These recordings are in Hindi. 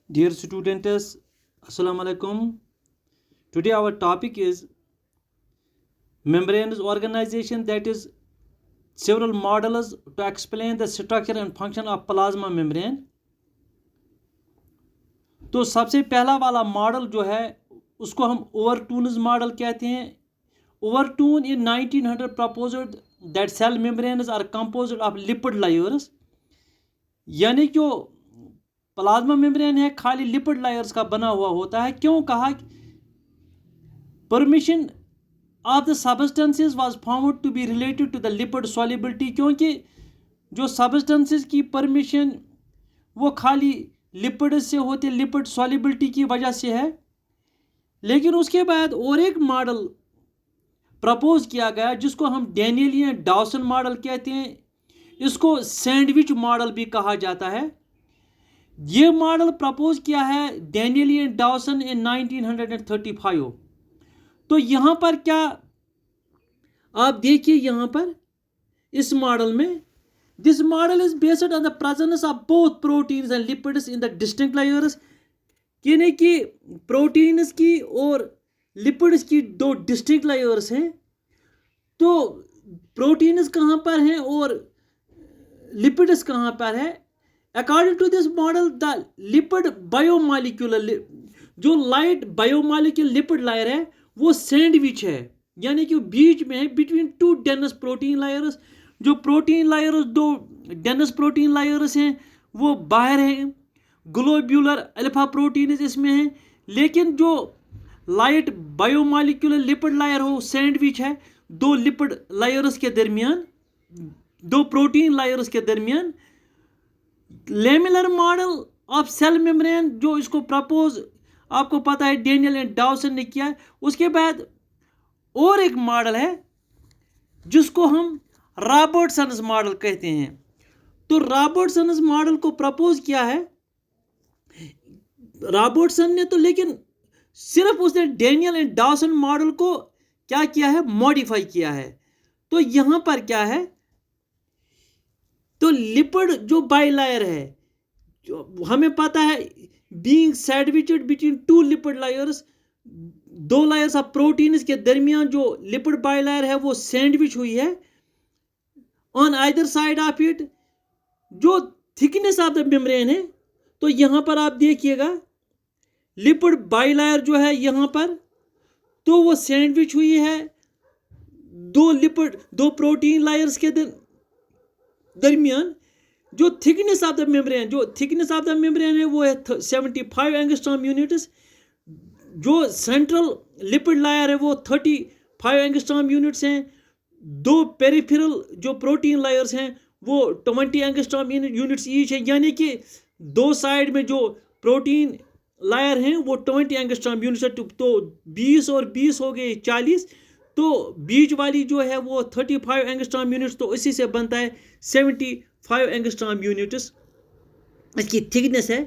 Dear students, Assalamu alaikum. Today our topic is membranes organization, that is several models to explain the structure and function of plasma membrane. तो सबसे पहला वाला मॉडल जो है उसको हम ओवरटून्स मॉडल कहते हैं. ओवरटून in 1900 proposed that cell membranes are composed of lipid layers. यानी जो प्लाज्मा मेम्ब्रेन है खाली लिपिड लेयर्स का बना हुआ होता है. क्यों कहा? Permission of the substances was found to be related to the lipid solubility. क्योंकि जो सब्सटेंसेस की परमिशन वो खाली लिपिड से होते, लिपिड सॉल्युबिलिटी की वजह से है. लेकिन उसके बाद और एक मॉडल प्रपोज किया गया जिसको हम डैनियलियन डाउसन मॉडल कहते हैं. इसको सैंडविच मॉडल भी कहा जाता है. ये मॉडल प्रपोज किया है डैनियलियन डाउसन इन 1935. तो यहाँ पर क्या आप देखिए, यहाँ पर इस मॉडल में this model is based on the presence of both proteins and lipids in the distinct layers. यानी कि प्रोटीन्स की और लिपिड्स की दो डिस्टिंक्ट लेयर्स हैं. तो प्रोटीन्स कहाँ पर हैं और लिपिड्स कहाँ पर है? According to this model, the lipid biomolecular जो लाइट बायोमोलिक्यूल लिपिड लेयर है वो सैंडविच है, यानी कि बीच में है between two dance protein layers. जो प्रोटीन लेयर्स, दो डेनस प्रोटीन लेयर्स हैं वो बाहर हैं, ग्लोब्यूलर अल्फा प्रोटीन इसमें हैं. लेकिन जो लाइट बायोमोलिक्यूलर लिपिड लेयर हो सैंडविच है दो लिपिड लेयर्स के दरमियान, दो प्रोटीन लेयर्स के दरमियान. Lamellar model of cell membrane जो इसको प्रपोज आपको पता है डैनियल एंड डाउसन ने किया है. उसके बाद और एक मॉडल है जिसको हम रॉबर्टसन्स मॉडल कहते हैं. तो रॉबर्टसन्स मॉडल को प्रपोज किया है रॉबर्टसन ने, तो लेकिन सिर्फ उसने डैनियल एंड डाउसन मॉडल को क्या किया है? मॉडिफाई किया है. तो यहां पर क्या है? तो लिपिड जो बाइलेयर है, जो हमें पता है being sandwiched between two lipid layers, दो लेयर्स ऑफ प्रोटीन्स के दरमियान जो लिपिड बाइलेयर है वो सैंडविच हुई है. On either side of it जो थिकनेस ऑफ द मेम्ब्रेन है, तो यहां पर आप देखिएगा लिपिड बाइलेयर जो है यहां पर, तो वो सैंडविच हुई है दो प्रोटीन लेयर्स के दरमियान. जो थिकनेस ऑफ द मेम्ब्रेन है वो है 75 एंगस्ट्रॉम यूनिट्स. जो सेंट्रल लिपिड लेयर है वो 35 एंगस्ट्रॉम यूनिट्स हैं. दो पेरिफेरल जो प्रोटीन लेयर्स हैं वो 20 एंगस्ट्रॉम यूनिट्स ईच है. यानी कि दो साइड में जो प्रोटीन लेयर हैं वो 20 एंगस्ट्रॉम यूनिट्स है. तो 20 और 20 हो गए 40. तो बीच वाली जो है वो 35 एंगस्ट्रॉम यूनिट्स, तो इसी से बनता है 75 एंगस्ट्रॉम यूनिट्स इसकी थिकनेस है.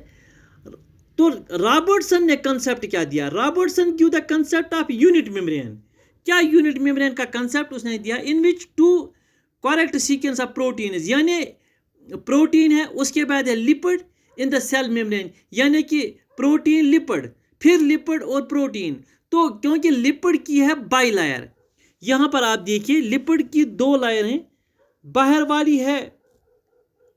तो रॉबर्टसन ने कंसेप्ट क्या दिया? Robertson give the concept of unit membrane. क्या यूनिट मेम्ब्रेन का कंसेप्ट उसने दिया? In which to correct sequence of protein, यानी प्रोटीन है उसके बाद है lipid in the cell membrane, यानी कि प्रोटीन लिपिड फिर लिपिड और प्रोटीन. तो क्योंकि लिपिड की है बाई लेयर, यहां पर आप देखिए लिपिड की दो लेयर हैं, बाहर वाली है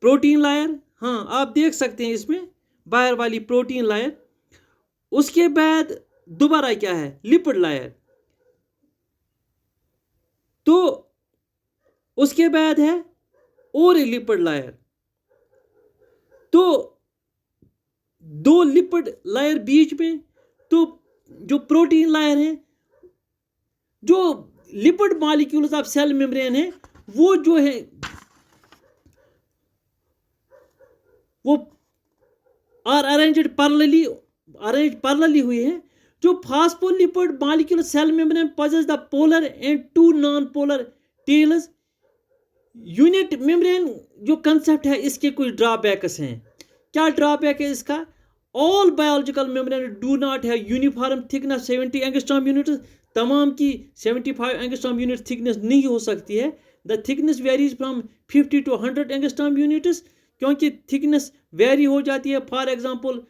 प्रोटीन लेयर, हाँ आप देख सकते हैं इसमें बाहर वाली प्रोटीन लेयर. उसके बाद दोबारा क्या है? Lipid layer. तो उसके बाद है और लिपिड लेयर. तो दो लिपिड लेयर बीच में, तो जो प्रोटीन लेयर है, जो lipid molecules of cell membrane है वो जो है वो आर अरेंज्ड पैरेलली हुई है. जो phospholipid molecule cell membrane possess the polar and two non polar tails. Unit membrane जो कंसेप्ट है इसके कुछ ड्रॉबैक्स हैं. क्या ड्रॉबैक है इसका? All biological membrane do not have uniform thickness 70 angstrom units. तमाम की 75 एंगस्ट्रॉम यूनिट थिकनेस नहीं हो सकती है. The thickness varies from 50 to 100 angstrom units, क्योंकि थिकनेस वेरी हो जाती है. For example